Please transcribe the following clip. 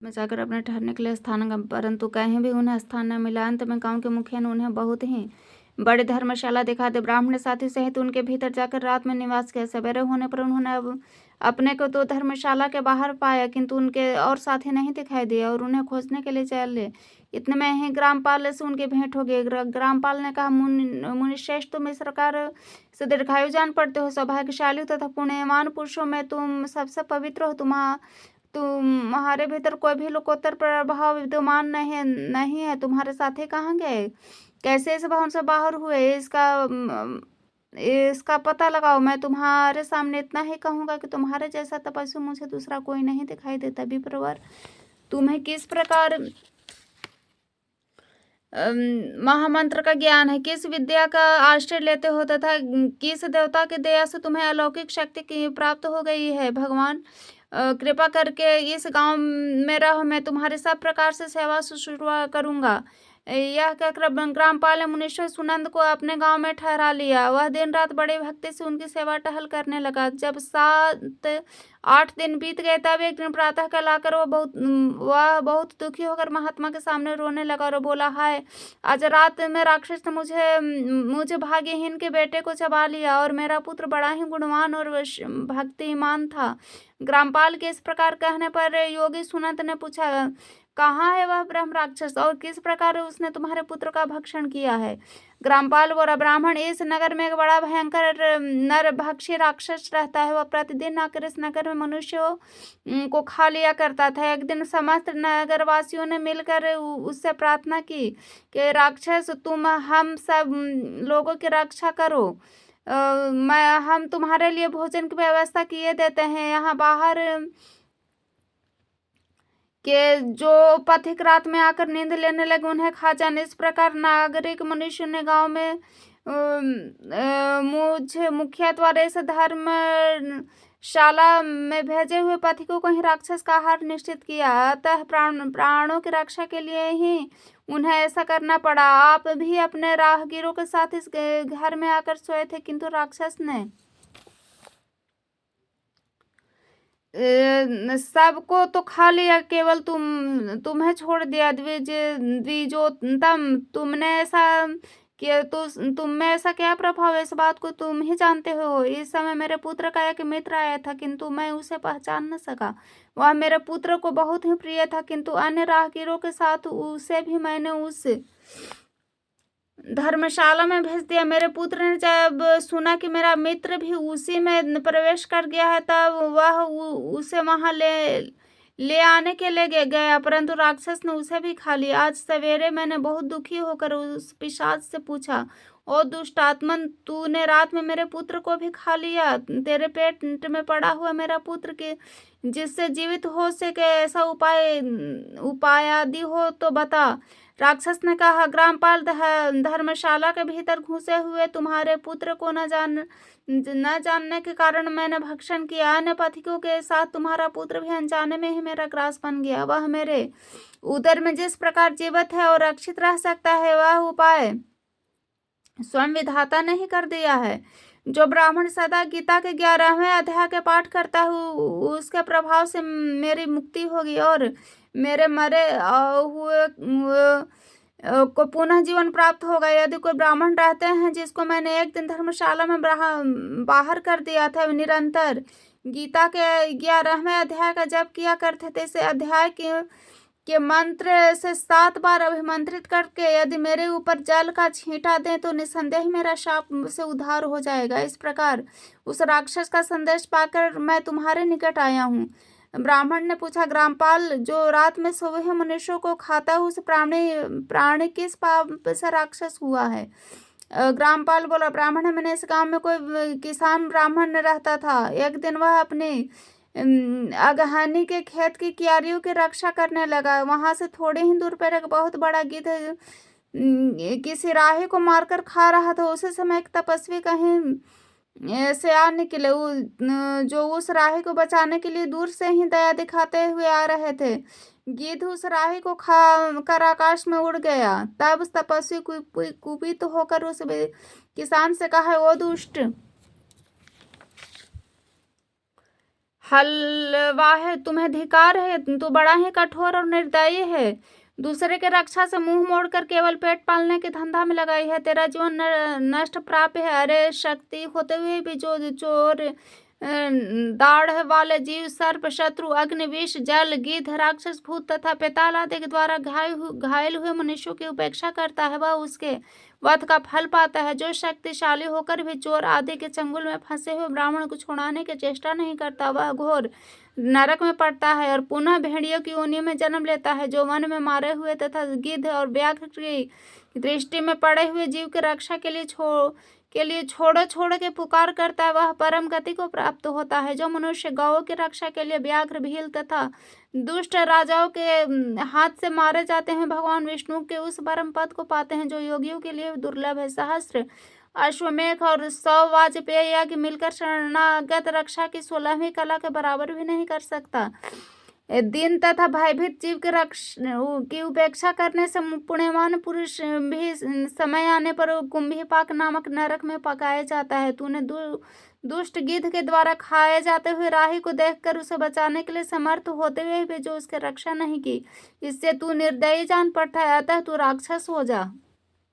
में जाकर अपने ठहरने के लिए स्थान गम, परंतु कहीं भी उन्हें स्थान न मिला। अंत में गांव के मुखिया ने उन्हें बहुत ही बड़ी धर्मशाला दिखा दी। ब्राह्मण साथी सहित उनके भीतर जाकर रात में निवास किया। सवेरे होने पर उन्होंने अब अपने को तो धर्मशाला के बाहर पाया, किंतु उनके और साथी नहीं दिखाई दिए और उन्हें खोजने के लिए चले। इतने में ही ग्रामपाल से उनकी भेंट हो गई। ग्रामपाल ने कहा, मुनिश्रेष्ठ, तुम इस प्रकार से दीर्घायु जान पड़ते हो। सौभाग्यशाली तथा पुण्यवान पुरुषों में तुम सबसे पवित्र हो। तुम्हारे भीतर कोई भी लोकोत्तर प्रभाव विद्यमान नहीं है। तुम्हारे साथी कहाँ गए? कैसे इस भवन से बाहर हुए? इसका पता लगाओ। मैं तुम्हारे सामने इतना ही कहूंगा कि तुम्हारे जैसा तपस्वी मुझे दूसरा कोई नहीं दिखाई देता। विप्रवर, तुम्हें किस प्रकार महामंत्र का ज्ञान है? किस विद्या का आश्रय लेते हो तथा किस देवता की दया से तुम्हें अलौकिक शक्ति की प्राप्त हो गई है? भगवान, कृपा करके इस गांव में रहो, मैं तुम्हारे सब प्रकार से सेवा शुश्रूषा करूंगा। यह कहकर ग्रामपाल ने मुनीश्वर सुनंद को अपने गांव में ठहरा लिया। वह दिन रात बड़ी भक्ति से उनकी सेवा टहल करने लगा। जब 7-8 दिन बीत गए, तब एक दिन प्रातः काल आकर वह बहुत दुखी होकर महात्मा के सामने रोने लगा और बोला, हाय, आज रात में राक्षस ने मुझे भाग्यहीन के बेटे को चबा लिया और मेरा पुत्र बड़ा ही गुणवान और भक्तिमान था। ग्रामपाल के इस प्रकार कहने पर योगी सुनंद ने पूछा, कहाँ है वह ब्रह्म राक्षस और किस प्रकार उसने तुम्हारे पुत्र का भक्षण किया है? ग्रामपाल बोला, ब्राह्मण, इस नगर में एक बड़ा भयंकर नरभक्षी राक्षस रहता है। वह प्रतिदिन आकर इस नगर में मनुष्यों को खा लिया करता था। एक दिन समस्त नगरवासियों ने मिलकर उससे प्रार्थना की कि राक्षस, तुम हम सब लोगों की रक्षा करो। हम तुम्हारे लिए भोजन की व्यवस्था किए देते हैं। यहाँ बाहर कि जो पथिक रात में आकर नींद लेने लगे उन्हें खा जाने। इस प्रकार नागरिक मनुष्य ने गांव में मुझे मुखिया द्वारा इस धर्मशाला में भेजे हुए पथिकों को ही राक्षस का आहार निश्चित किया। अतः प्राणों की रक्षा के लिए ही उन्हें ऐसा करना पड़ा। आप भी अपने राहगीरों के साथ इस घर में आकर सोए थे, किंतु राक्षस ने सबको तो खा लिया, केवल तुम्हें छोड़ दिया। द्विजोतम, तुमने ऐसा कि तुम में ऐसा क्या प्रभाव है, इस बात को तुम ही जानते हो। इस समय मेरे पुत्र का एक मित्र आया था, किंतु मैं उसे पहचान न सका। वह मेरे पुत्र को बहुत ही प्रिय था, किंतु अन्य राहगीरों के साथ उसे भी मैंने उस धर्मशाला में भेज दिया। मेरे पुत्र ने जब सुना कि मेरा मित्र भी उसी में प्रवेश कर गया है, तब वह उसे वहां ले आने के लिए गया, परंतु राक्षस ने उसे भी खा लिया। आज सवेरे मैंने बहुत दुखी होकर उस पिशाच से पूछा, ओ दुष्टात्मन, तूने रात में मेरे पुत्र को भी खा लिया? तेरे पेट में पड़ा हुआ मेरा पुत्र के जिससे जीवित हो सके ऐसा उपाय आदि हो तो बता। राक्षस ने कहा, ग्रामपाल, धर्मशाला के भीतर घुसे हुए तुम्हारे पुत्र को न जानने के कारण मैंने भक्षण किया। अन्य पथिकों के साथ तुम्हारा पुत्र भी अनजाने में ही मेरा ग्रास बन गया। वह मेरे उदर में जिस प्रकार जीवित है और रक्षित रह सकता है, वह उपाय स्वयं विधाता ने ही कर दिया है। जो ब्राह्मण सदा गीता के 11वें अध्याय के पाठ करता है, उसके प्रभाव से मेरी मुक्ति होगी और मेरे मरे हुए को पुनः जीवन प्राप्त होगा। यदि कोई ब्राह्मण रहते हैं जिसको मैंने एक दिन धर्मशाला में बाहर कर दिया था, निरंतर गीता के 11वें अध्याय का जप किया करते थे, इसे अध्याय के मंत्र से 7 बार अभिमंत्रित करके यदि मेरे ऊपर जल का छींटा दें तो निसंदेह मेरा शाप से उद्धार हो जाएगा। इस प्रकार उस राक्षस का संदेश पाकर मैं तुम्हारे निकट आया हूँ। ब्राह्मण ने पूछा, ग्रामपाल, जो रात में सोए हुए मनुष्यों को खाता है, उस प्राणी किस पाप से राक्षस हुआ है? ग्रामपाल बोला, ब्राह्मण, मैंने इस गांव में कोई किसान ब्राह्मण रहता था। एक दिन वह अपने अगहनी के खेत की क्यारियों की रक्षा करने लगा। वहां से थोड़े ही दूर पर एक बहुत बड़ा गिद्ध किसी राही को मारकर खा रहा था। उसी समय एक तपस्वी कहीं से आ निकले, जो उस राही को बचाने के लिए दूर से ही दया दिखाते हुए आ रहे थे। गिद्ध उस राही को खा कर आकाश में उड़ गया। तब उस तपस्वी कुपित होकर उस किसान से कहा, ओ दुष्ट, हलवा है, तुम्हें धिक्कार है, तू बड़ा ही कठोर और निर्दयी है। दूसरे के रक्षा से मुंह मोड़कर केवल पेट पालने के धंधा में लगाई है। तेरा जीवन नष्ट प्राप्य है। अरे शक्ति होते हुए भी जो चोर दाढ़ वाले जीव, सर्प, शत्रु, अग्नि, विष, जल, गिद्ध, राक्षस, भूत तथा पेताल आदि के द्वारा घायल हुए मनुष्यों की उपेक्षा करता है, वह उसके वध का फल पाता है। जो शक्तिशाली होकर भी चोर आदि के चंगुल में फंसे हुए ब्राह्मण को छुड़ाने की चेष्टा नहीं करता, वह घोर नरक में पड़ता है और पुनः भेड़ियों की योनि में जन्म लेता है। जो वन में मारे हुए तथा गिद्ध और व्याघ्र की दृष्टि में पड़े हुए जीव की रक्षा के लिए छोड़ो छोड़ के पुकार करता है, वह परम गति को प्राप्त होता है। जो मनुष्य गौओं की रक्षा के लिए व्याघ्र, भील तथा दुष्ट राजाओं के हाथ से मारे जाते हैं, भगवान विष्णु के उस परम पद को पाते हैं जो योगियों के लिए दुर्लभ है। सहस्त्र अश्वमेध और 100 वाजपेय यज्ञ मिलकर शरणागत रक्षा की 16वीं कला के बराबर भी नहीं कर सकता। दीन तथा भयभीत जीव की उपेक्षा करने से पुण्यवान पुरुष भी समय आने पर कुंभीपाक नामक नरक में पकाया जाता है। तूने दुष्ट गिद्ध के द्वारा खाए जाते हुए राही को देखकर उसे बचाने के लिए समर्थ होते हुए भी जो उसकी रक्षा नहीं की, इससे तू निर्दयी जान पड़ता है, अतः तू राक्षस हो जा।